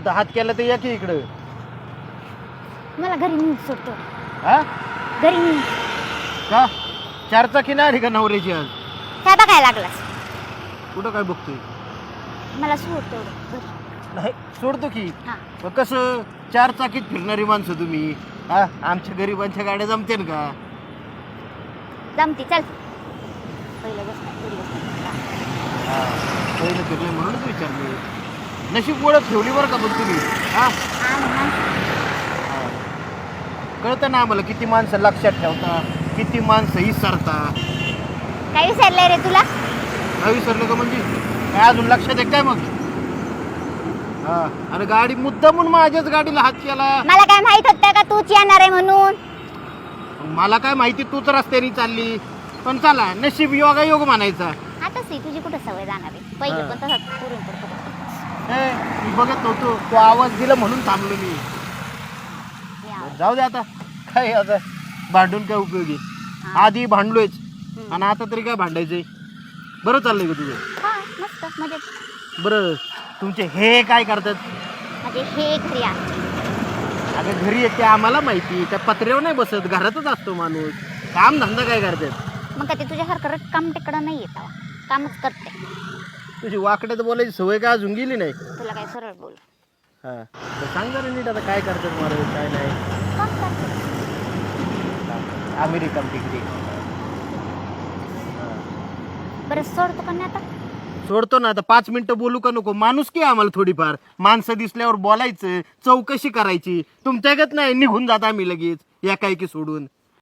आता हात केला तर या की इकडं. मला घरी नेऊन सोडतो. हा घरी नेऊन का चारचाकी नाही आली का नवऱ्याची आज? काय बघायला लागलास? कुठं काय बघतोय? मला सोड तेवढं घरी. नाही सोडतो की. हा मग कसं चारचाकीत फिरणारी माणसं तुम्ही, हा आमच्या गरिबांच्या गाड्या जमतेन का? जमती चल. पहिलं बस नाही थोडी बस हा पहिलं फिरले म्हणूनच विचारले. नशीब ओळख ठेवली बरं का पण तुम्ही. हा कळतं ना आम्हाला किती माणसं लक्षात ठेवता, किती माणसं विसरता. काय विसरलंय रे तुला? काय विसरलं का म्हणजे काय अजून लक्षात आहे काय मग? हा आणि गाडी मुद्दामून माझ्याच गाडीला हात केला. मला काय माहित होतं का तूच येणार आहे म्हणून? मला काय माहिती तूच रस्त्याने चालली. पण चला नशीब योगा योग म्हणायचा. आताच तुझी कुठं सवय जाणार आहे? पहिले पण तसाच पुरून पडतो. मी बघत नव्हतो तो आवाज दिला म्हणून थांबलो मी. जाऊ दे आता काय आता भांडून काय उपयोगी. आधी भांडलोयच आणि आता तरी काय भांडायचंय. बरं चाललंय का तुझं? हा मस्त मजेत. बरं तुमचे हे काय करतात? म्हणजे हे घरी आहे. अगं घरी येते आम्हाला माहिती. त्या पत्र्यावर नाही बसत, घरातच असतो माणूस. काम धंदा काय करतात? मग काय ते तुझ्यासारखं रटकाम तिकडं नाही येत. कामच करते. तुझी वाकड्यात बोलायची सवय काय अजून गेली नाही? तुला काय सरळ बोल. हा तर सांग जरा नीट आता काय करतात मला काय नाही. काम करते. American degree. बरं सोडतो का नाही आता? सोडतो ना आता. 5 मिनिटं बोलू का नको? माणूस की आम्हाला थोडीफार. माणसं दिसल्यावर बोलायचं, चौकशी करायची. तुमच्यागत नाही निघून जात आम्ही लगेच एकाएकी सोडून.